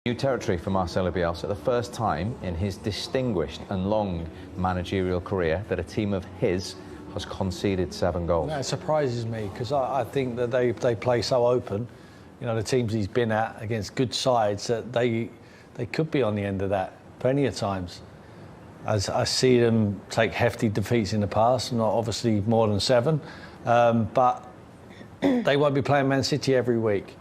New territory for Marcelo Bielsa, the first time in his distinguished and long managerial career that a team of his has conceded 7 goals. That surprises me because I think that they play so open. You know, the teams he's been at against good sides, that they could be on the end of that plenty of times. As I see them take hefty defeats in the past, not obviously more than 7, but they won't be playing Man City every week.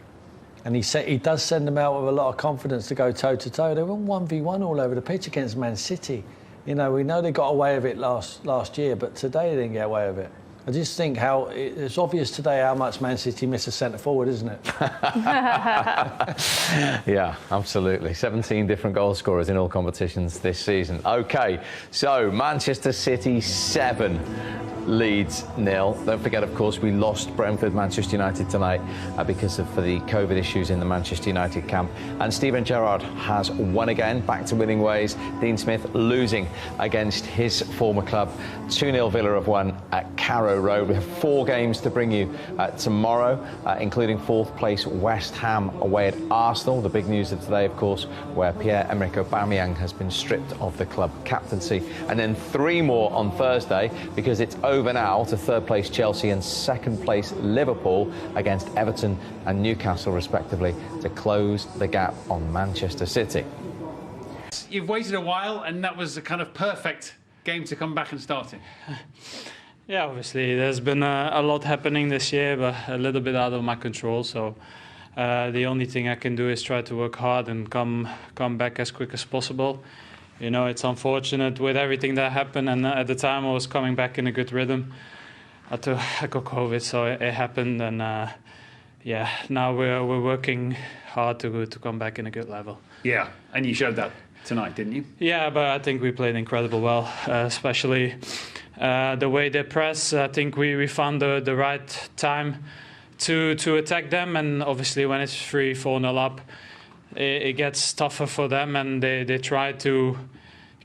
And he does send them out with a lot of confidence to go toe-to-toe. They were 1v1 all over the pitch against Man City. You know, we know they got away with it last year, but today they didn't get away with it. I just think how it's obvious today how much Man City miss a centre-forward, isn't it? Yeah, absolutely. 17 different goal scorers in all competitions this season. OK, so Manchester City 7. Leeds 0. Don't forget, of course, we lost Brentford, Manchester United tonight because of the COVID issues in the Manchester United camp. And Steven Gerrard has won again, back to winning ways. Dean Smith losing against his former club. 2-0 Villa have won at Carrow Road. We have 4 games to bring you tomorrow, including 4th place West Ham away at Arsenal. The big news of today, of course, where Pierre-Emerick Aubameyang has been stripped of the club captaincy. And then 3 more on Thursday, because it's over now to 3rd place Chelsea and 2nd place Liverpool against Everton and Newcastle respectively to close the gap on Manchester City. You've waited a while and that was a kind of perfect game to come back and start in. Yeah, obviously there's been a lot happening this year, but a little bit out of my control, so the only thing I can do is try to work hard and come back as quick as possible. You know, it's unfortunate with everything that happened, and at the time I was coming back in a good rhythm. I got COVID, so it happened, and yeah, now we're working hard to come back in a good level. Yeah, and you showed that tonight, didn't you? Yeah, but I think we played incredible well, especially the way they press. I think we found the right time to attack them, and obviously when it's 3-4-0 up, it gets tougher for them, and they try to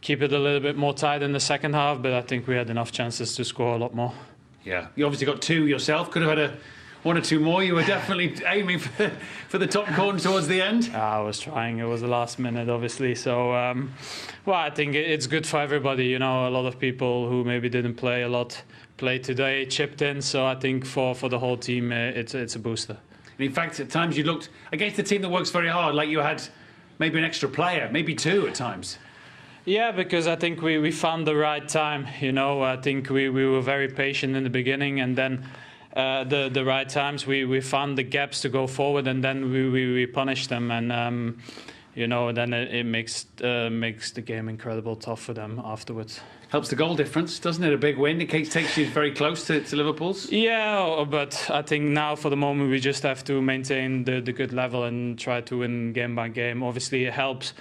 keep it a little bit more tight in the second half, but I think we had enough chances to score a lot more. Yeah, you obviously got 2 yourself. Could have had 1 or 2 more. You were definitely aiming for the top corner towards the end. I was trying. It was the last minute, obviously. So, well, I think it's good for everybody. You know, a lot of people who maybe didn't play a lot played today, chipped in. So I think for the whole team, it's a booster. And in fact, at times you looked against a team that works very hard, like you had maybe an extra player, maybe 2 at times. Yeah, because I think we found the right time. You know, I think we were very patient in the beginning, and then the right times we found the gaps to go forward, and then we punished them, and you know, then it makes the game incredible tough for them afterwards. Helps the goal difference, doesn't it? A big win. It takes you very close to Liverpool's. Yeah, but I think now for the moment we just have to maintain the good level and try to win game by game. Obviously it helps,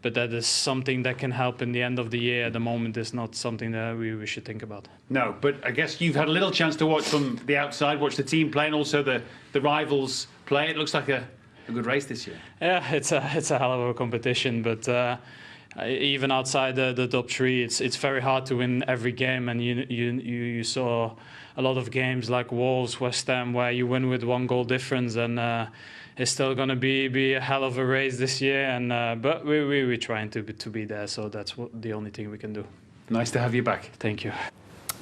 but that is something that can help in the end of the year. At the moment, it's not something that we should think about. No, but I guess you've had a little chance to watch from the outside, watch the team play, and also the rivals play. It looks like a good race this year. Yeah, it's a hell of a competition, but even outside the top 3, it's very hard to win every game. And you saw a lot of games like Wolves, West Ham, where you win with 1 goal difference, and it's still going to be a hell of a race this year. And but we're trying to be there, so that's the only thing we can do. Nice to have you back. Thank you.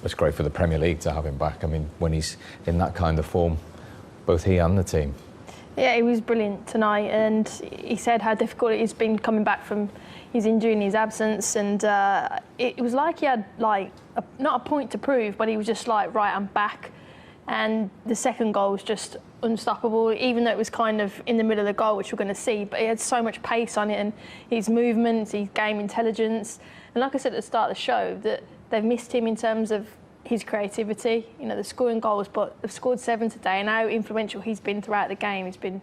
It's great for the Premier League to have him back. I mean, when he's in that kind of form, both he and the team. Yeah, he was brilliant tonight, and he said how difficult it's been coming back from his injury and his absence, and it was like he had not a point to prove, but he was just like, right, I'm back. And the second goal was just unstoppable, even though it was kind of in the middle of the goal, which we're going to see, but he had so much pace on it, and his movements, his game intelligence, and like I said at the start of the show, that they've missed him in terms of his creativity. You know, they're scoring goals, but they've scored 7 today, and how influential he's been throughout the game. He's been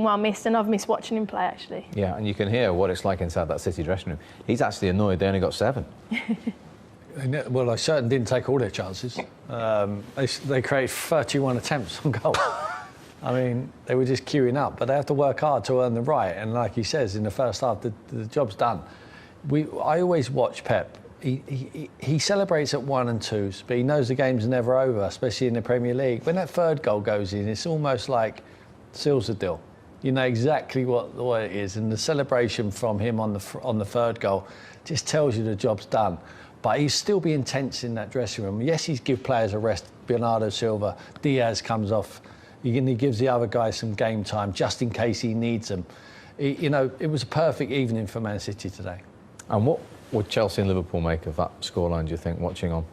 well missed, and I've missed watching him play, actually. Yeah, and you can hear what it's like inside that City dressing room. He's actually annoyed they only got 7. Well, they certainly didn't take all their chances. They created 31 attempts on goal. I mean, they were just queuing up, but they have to work hard to earn the right. And like he says, in the first half, the job's done. I always watch Pep. He celebrates at 1 and 2s, but he knows the game's never over, especially in the Premier League. When that 3rd goal goes in, it's almost like seals the deal. You know exactly what it is, and the celebration from him on the third goal just tells you the job's done. But he's still being tense in that dressing room. Yes, he's give players a rest. Bernardo Silva, Diaz comes off. He gives the other guys some game time just in case he needs them. It was a perfect evening for Man City today. And what would Chelsea and Liverpool make of that scoreline, do you think, watching on?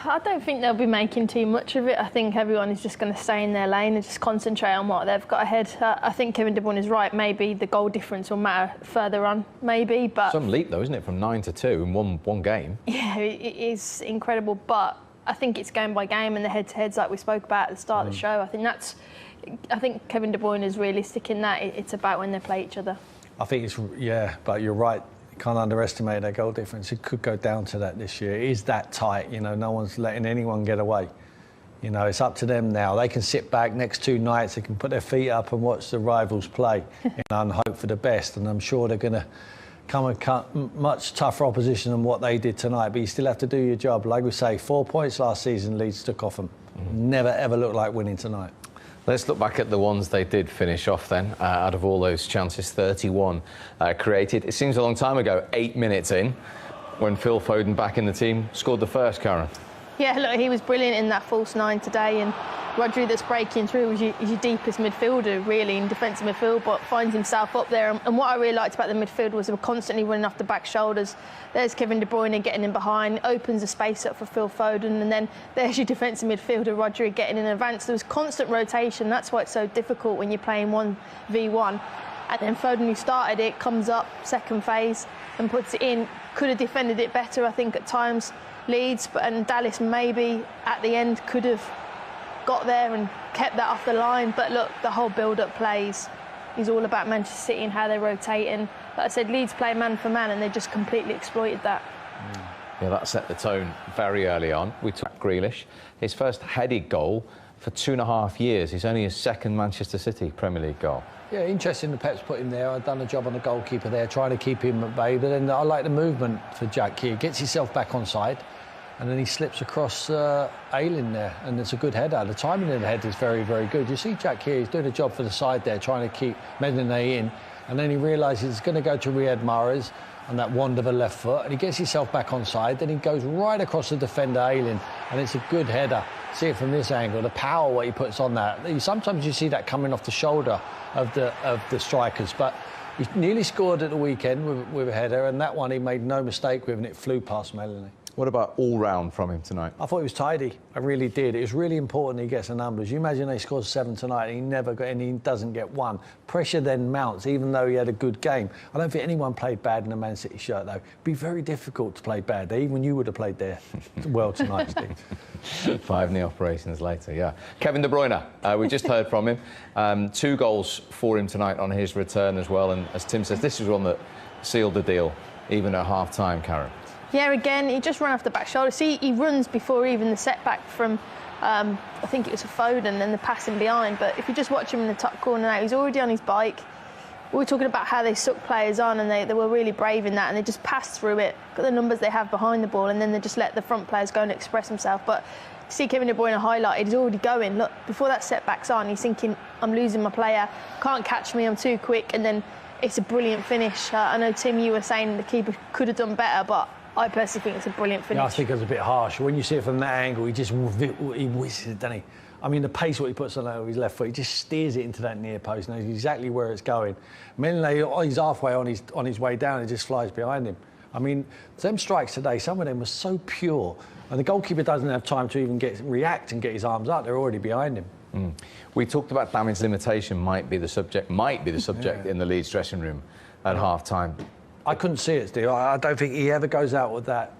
I don't think they'll be making too much of it. I think everyone is just going to stay in their lane and just concentrate on what they've got ahead. I think Kevin De Bruyne is right. Maybe the goal difference will matter further on, maybe. But some leap, though, isn't it, from 9-2 in one game? Yeah, it is incredible. But I think it's game by game, and the head-to-heads like we spoke about at the start of the show. I think Kevin De Bruyne is realistic in that. It's about when they play each other. I think but you're right. You can't underestimate their goal difference. It could go down to that this year. It is that tight, no one's letting anyone get away. It's up to them now. They can sit back next 2 nights, they can put their feet up and watch the rivals play and hope for the best. And I'm sure they're going to come and much tougher opposition than what they did tonight. But you still have to do your job. Like we say, 4 points last season, Leeds took off them. Never, ever looked like winning tonight. Let's look back at the ones they did finish off then. Out of all those chances, 31 created. It seems a long time ago, 8 minutes in, when Phil Foden, back in the team, scored the first, Karen. Yeah, look, he was brilliant in that false 9 today, and Rodri that's breaking through is your deepest midfielder, really, in defensive midfield, but finds himself up there. And what I really liked about the midfield was they were constantly running off the back shoulders. There's Kevin De Bruyne getting in behind, opens a space up for Phil Foden, and then there's your defensive midfielder, Rodri, getting in advance. There was constant rotation. That's why it's so difficult when you're playing 1v1. And then Foden, who started it, comes up, second phase, and puts it in. Could have defended it better, I think, at times. Leeds, and Dallas maybe at the end could have got there and kept that off the line. But look, the whole build-up plays is all about Manchester City and how they rotate. And like I said, Leeds play man for man, and they just completely exploited that. Yeah, that set the tone very early on. We took Grealish, his first headed goal for 2.5 years. He's only his second Manchester City Premier League goal. Yeah, interesting the Pep's put him there. I've done a job on the goalkeeper there, trying to keep him at bay. But then I like the movement for Jack here. Gets himself back on side, and then he slips across Ayling there, and it's a good header. The timing of the head is very, very good. You see Jack here, he's doing a job for the side there, trying to keep Medinay in, and then he realises he's going to go to Riyad Mahrez on that wand of a left foot, and he gets himself back on side, then he goes right across the defender Ayling, and it's a good header. See it from this angle, the power what he puts on that. Sometimes you see that coming off the shoulder of the strikers, but he nearly scored at the weekend with a header, and that one he made no mistake with, and it flew past Melanie. What about all-round from him tonight? I thought he was tidy. I really did. It was really important he gets the numbers. You imagine he scores 7 tonight and he never got any, he doesn't get 1. Pressure then mounts, even though he had a good game. I don't think anyone played bad in a Man City shirt, though. It'd be very difficult to play bad. Even you would have played there well tonight, Steve. 5 knee operations later, yeah. Kevin De Bruyne, we just heard from him. 2 goals for him tonight on his return as well. And as Tim says, this is one that sealed the deal, even at half-time, Karen. Yeah, again, he just ran off the back shoulder. See, he runs before even the setback from, I think it was a Foden and the passing behind. But if you just watch him in the top corner now, he's already on his bike. We were talking about how they suck players on, and they were really brave in that, and they just passed through it, got the numbers they have behind the ball, and then they just let the front players go and express themselves. But see Kevin De Bruyne highlighted, he's already going. Look, before that setback's on, he's thinking, I'm losing my player, can't catch me, I'm too quick, and then it's a brilliant finish. I know, Tim, you were saying the keeper could have done better, but I personally think it's a brilliant finish. Yeah, I think it was a bit harsh. When you see it from that angle, he whizzes it, doesn't he? I mean, the pace what he puts on his left foot, he just steers it into that near post, knows exactly where it's going. Melanie, he's halfway on his way down, it just flies behind him. I mean, them strikes today, some of them were so pure, and the goalkeeper doesn't have time to even react and get his arms up. They're already behind him. We talked about damage limitation might be the subject in the Leeds dressing room at half-time. I couldn't see it, Steve. I don't think he ever goes out with that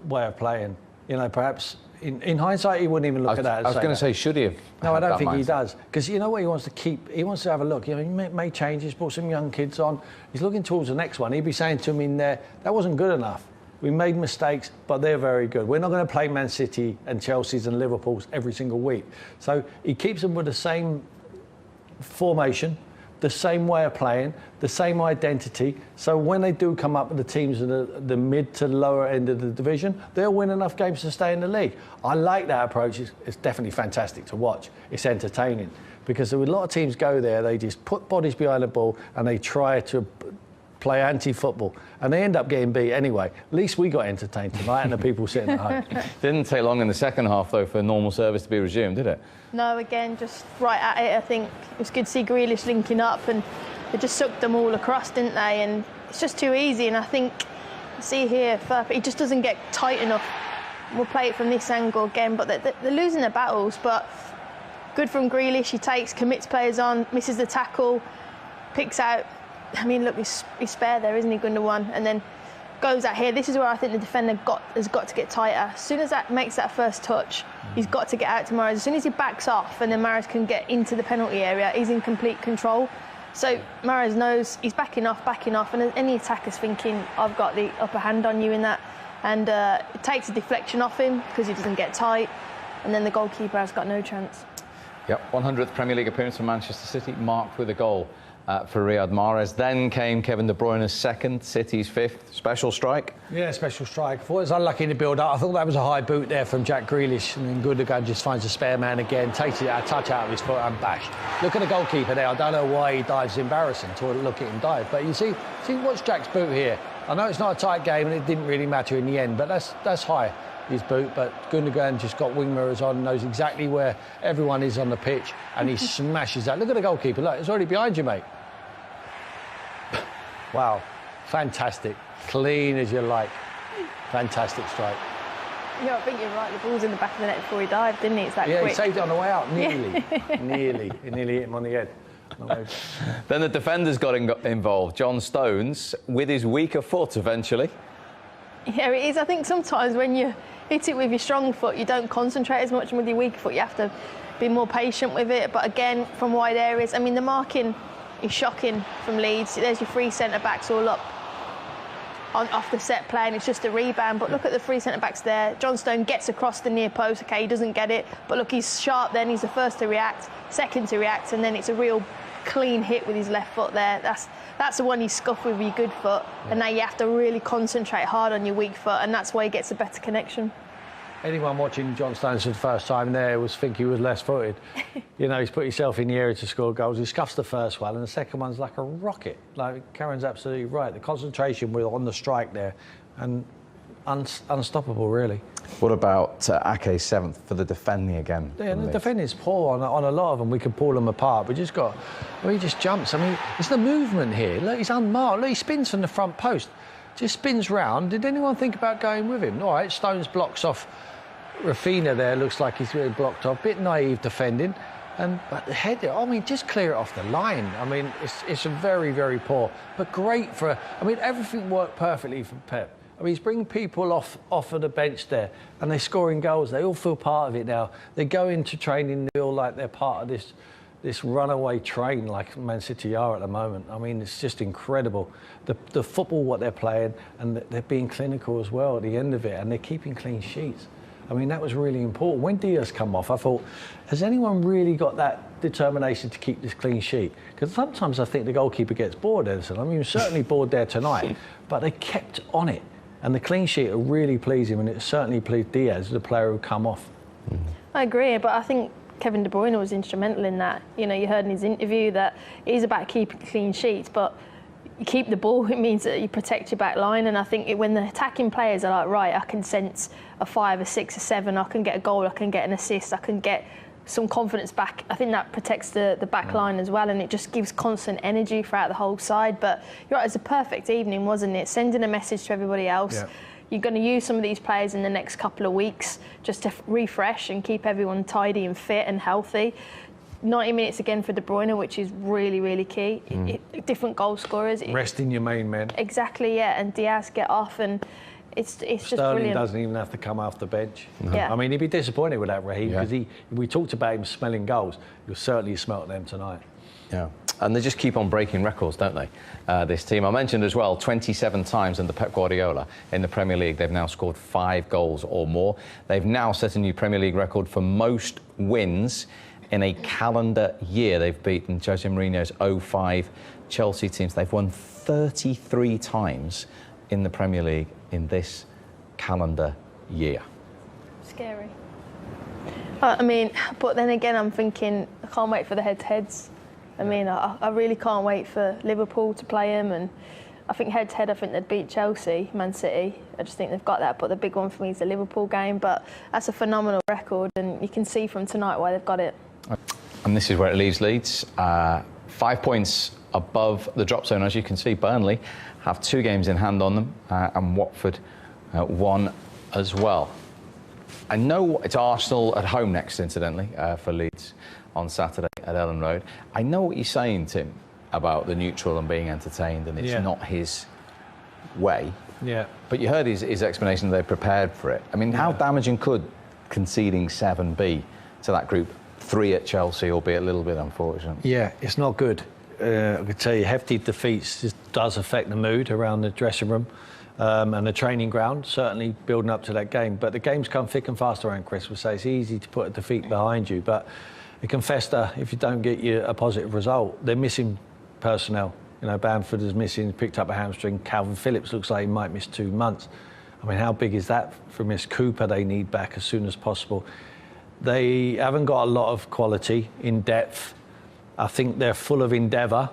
way of playing. Perhaps in hindsight, he wouldn't even look at that. I was going to say, should he have? No, I don't think he does. Because you know what he wants to keep? He wants to have a look. He made changes, brought some young kids on. He's looking towards the next one. He'd be saying to him in there, that wasn't good enough. We made mistakes, but they're very good. We're not going to play Man City and Chelsea's and Liverpool's every single week. So he keeps them with the same formation, the same way of playing, the same identity. So when they do come up with the teams in the mid to lower end of the division, they'll win enough games to stay in the league. I like that approach. It's definitely fantastic to watch. It's entertaining. because a lot of teams go there, they just put bodies behind the ball and they try to play anti-football, and they end up getting beat anyway. At least we got entertained tonight, and the people sitting at home. Didn't take long in the second half, though, for normal service to be resumed, did it? No, again, just right at it. I think it was good to see Grealish linking up, and they just sucked them all across, didn't they? And it's just too easy. And I think, see here, he just doesn't get tight enough. We'll play it from this angle again, but they're losing their battles. But good from Grealish. He commits players on, misses the tackle, picks out. I mean, look, he's spare there, isn't he, Gundogan? And then goes out here. This is where I think the defender has got to get tighter. As soon as that makes that first touch, he's got to get out to Mahrez. As soon as he backs off and then Mahrez can get into the penalty area, he's in complete control. So Mahrez knows he's backing off, and any attacker's thinking, I've got the upper hand on you in that. And it takes a deflection off him because he doesn't get tight. And then the goalkeeper has got no chance. Yep, 100th Premier League appearance for Manchester City, marked with a goal for Riyad Mahrez. Then came Kevin De Bruyne's second, City's fifth. Special strike? Yeah, special strike. I thought it was unlucky in the build-up. I thought that was a high boot there from Jack Grealish, and then Gundogan just finds a spare man again, takes it a touch out of his foot and bash. Look at the goalkeeper there. I don't know why he dives embarrassing to look at him dive, but you see what's Jack's boot here. I know it's not a tight game and it didn't really matter in the end, but that's high, his boot. But Gundogan just got wing mirrors on, knows exactly where everyone is on the pitch, and he smashes that. Look at the goalkeeper. Look, it's already behind you, mate. Wow, fantastic. Clean as you like. Fantastic strike. Yeah, I think you're right. The ball's in the back of the net before he dived, didn't he? It's that quick. Yeah, he saved it on the way out. Nearly. He nearly hit him on the head. Then the defenders got involved. John Stones, with his weaker foot eventually. Yeah, it is. I think sometimes when you hit it with your strong foot, you don't concentrate as much, and with your weaker foot, you have to be more patient with it. But again, from wide areas, I mean, the marking is shocking from Leeds. There's your three centre-backs all up off the set play, and it's just a rebound. But look at the three centre-backs there. John Stone gets across the near post. OK, he doesn't get it. But look, he's sharp then. He's the first to react, second to react, and then it's a real clean hit with his left foot there. That's the one you scuff with your good foot. And now you have to really concentrate hard on your weak foot, and that's why he gets a better connection. Anyone watching John Stones for the first time there was think he was left-footed. You know, he's put himself in the area to score goals. He scuffs the first one, and the second one's like a rocket. Like, Karen's absolutely right. The concentration was on the strike there, and unstoppable, really. What about Ake's seventh for the defending again? Yeah, the defending's poor on a lot of them. We can pull them apart. He just jumps. I mean, it's the movement here. Look, he's unmarked. Look, he spins from the front post. Just spins round. Did anyone think about going with him? All right, Stones blocks off Rafinha there. Looks like he's really blocked off. Bit naive defending. But the header, I mean, just clear it off the line. I mean, it's a very, very poor, but great for... I mean, everything worked perfectly for Pep. I mean, he's bringing people off of the bench there, and they're scoring goals. They all feel part of it now. They go into training, they feel like they're part of this runaway train like Man City are at the moment. I mean, it's just incredible. The football, what they're playing, and they're being clinical as well at the end of it, and they're keeping clean sheets. I mean, that was really important. When Diaz come off, I thought, has anyone really got that determination to keep this clean sheet? Because sometimes I think the goalkeeper gets bored, Edison. I mean, he was certainly bored there tonight, but they kept on it. And the clean sheet will really please him, and it certainly pleased Diaz, the player who come off. I agree, but I think Kevin De Bruyne was instrumental in that. You know, you heard in his interview that it is about keeping clean sheets, but you keep the ball, it means that you protect your back line. And I think when the attacking players are like, right, I can sense a 5, a 6, a 7, I can get a goal, I can get an assist, I can get some confidence back. I think that protects the back line as well, and it just gives constant energy throughout the whole side. But you're right, it was a perfect evening, wasn't it? Sending a message to everybody else. Yeah. You're going to use some of these players in the next couple of weeks just to refresh and keep everyone tidy and fit and healthy. 90 minutes again for De Bruyne, which is really, really key. Different goal scorers. Resting your main men. Exactly, yeah. And Diaz get off, and it's just Sterling brilliant. Doesn't even have to come off the bench. No. Yeah. I mean, he'd be disappointed with that, Raheem, because we talked about him smelling goals. You'll certainly smelt them tonight. Yeah. And they just keep on breaking records, don't they, this team? I mentioned as well, 27 times under Pep Guardiola in the Premier League. They've now scored 5 goals or more. They've now set a new Premier League record for most wins in a calendar year. They've beaten Jose Mourinho's 05 Chelsea teams. They've won 33 times in the Premier League in this calendar year. Scary. I mean, but then again, I'm thinking I can't wait for the head-to-heads. I mean, I really can't wait for Liverpool to play them, and I think head-to-head, I think they'd beat Chelsea, Man City. I just think they've got that, but the big one for me is the Liverpool game. But that's a phenomenal record, and you can see from tonight why they've got it. And this is where it leaves Leeds. 5 points above the drop zone, as you can see. Burnley have 2 games in hand on them, and Watford 1 as well. I know it's Arsenal at home next, incidentally, for Leeds on Saturday at Ellen Road. I know what you're saying, Tim, about the neutral and being entertained, and it's not his way. Yeah. But you heard his explanation that they prepared for it. I mean, how damaging could conceding 7 be to that group? 3 at Chelsea, albeit a little bit unfortunate. Yeah, it's not good. I could tell you, hefty defeats just does affect the mood around the dressing room and the training ground, certainly building up to that game. But the games come thick and fast around Christmas, so it's easy to put a defeat behind you. But it can fester if you don't get a positive result. They're missing personnel. You know, Bamford is missing, picked up a hamstring. Calvin Phillips looks like he might miss 2 months. I mean, how big is that for Miss Cooper? They need back as soon as possible. They haven't got a lot of quality in depth. I think they're full of endeavour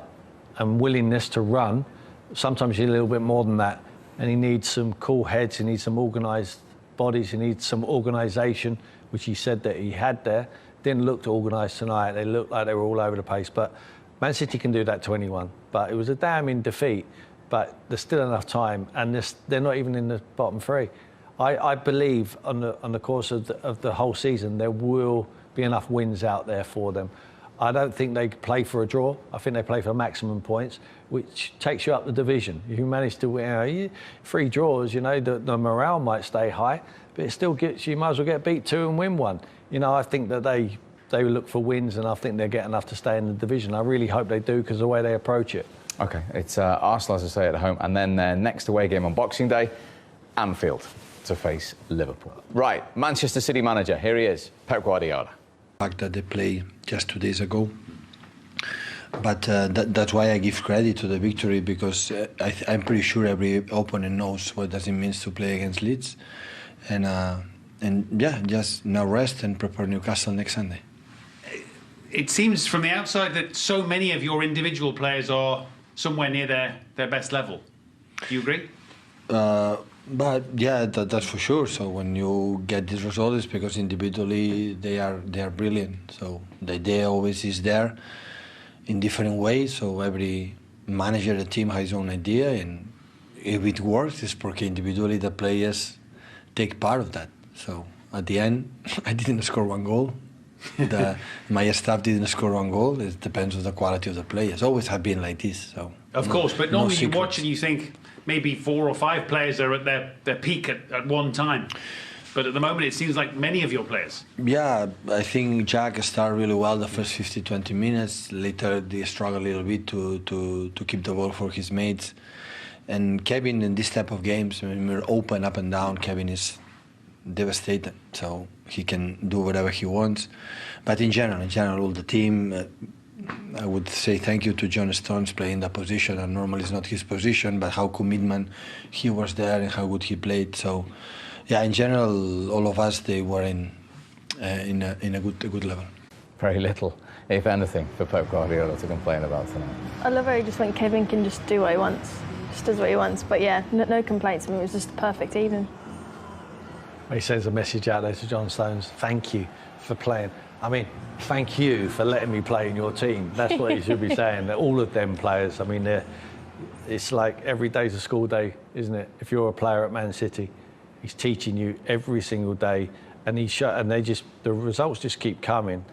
and willingness to run. Sometimes you need a little bit more than that. And he needs some cool heads, he needs some organised bodies, he needs some organisation, which he said that he had there. Didn't look organised tonight. They looked like they were all over the place. But Man City can do that to anyone. But it was a damning defeat. But there's still enough time, and they're not even in the bottom 3. I believe on the course of the whole season there will be enough wins out there for them. I don't think they play for a draw. I think they play for maximum points, which takes you up the division. If you manage to win 3 draws, you know, the morale might stay high, but it still gets you might as well get beat 2 and win 1. You know, I think that they look for wins, and I think they'll get enough to stay in the division. I really hope they do, because the way they approach it. OK, it's Arsenal, as I say, at home, and then their next away game on Boxing Day, Anfield, to face Liverpool. Right, Manchester City manager, here he is, Pep Guardiola. The fact that they played just 2 days ago. But that's why I give credit to the victory, because I'm pretty sure every opponent knows what does it mean to play against Leeds. And yeah, just now rest and prepare Newcastle next Sunday. It seems from the outside that so many of your individual players are somewhere near their best level. Do you agree? But yeah, that's for sure. So when you get these results, because individually they are brilliant. So the idea always is there in different ways. So every manager, the team has his own idea, and if it works, it's because individually the players take part of that. So at the end, I didn't score 1 goal. My staff didn't score 1 goal. It depends on the quality of the players. Always have been like this. So of course, but normally you secrets. watch and you think maybe 4 or 5 players are at their peak at one time. But at the moment, it seems like many of your players. Yeah, I think Jack started really well the first 50-20 minutes. Later, they struggled a little bit to keep the ball for his mates. And Kevin, in this type of games, when we're open up and down, Kevin is devastated. So he can do whatever he wants. But in general, all the team, I would say thank you to John Stones playing that position. And normally it's not his position, but how commitment he was there and how good he played. So, yeah, in general, all of us, they were in a good level. Very little, if anything, for Pep Guardiola to complain about tonight. I love how just when Kevin can just do what he wants. Just does what he wants. But yeah, no complaints. I mean, it was just a perfect evening. He sends a message out there to John Stones. Thank you for playing. I mean, thank you for letting me play in your team. That's what he should be saying. That all of them players, I mean, it's like every day's a school day, isn't it? If you're a player at Man City, he's teaching you every single day, and the results just keep coming.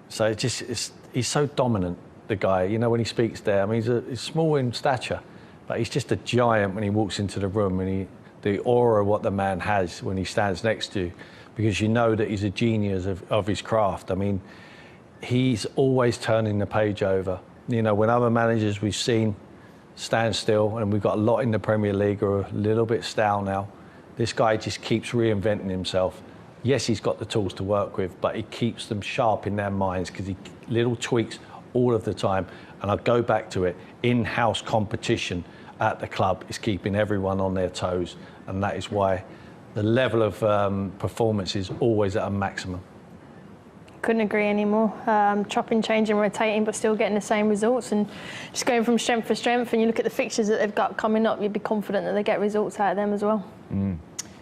So he's so dominant, the guy. You know, when he speaks there, I mean, he's small in stature, but he's just a giant when he walks into the room, and the aura what the man has when he stands next to you, because you know that he's a genius of his craft. I mean, he's always turning the page over. You know, when other managers we've seen stand still, and we've got a lot in the Premier League are a little bit stale now, this guy just keeps reinventing himself. Yes, he's got the tools to work with, but he keeps them sharp in their minds, because he little tweaks all of the time. And I go back to it, in-house competition at the club is keeping everyone on their toes, and that is why the level of performance is always at a maximum. Couldn't agree anymore. Chopping, changing, rotating, but still getting the same results, and just going from strength to strength. And you look at the fixtures that they've got coming up, you'd be confident that they get results out of them as well.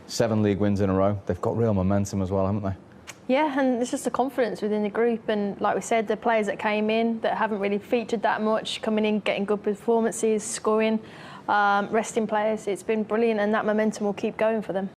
7 league wins in a row. They've got real momentum as well, haven't they? Yeah, and it's just a confidence within the group. And like we said, the players that came in that haven't really featured that much, coming in, getting good performances, scoring, resting players. It's been brilliant, and that momentum will keep going for them.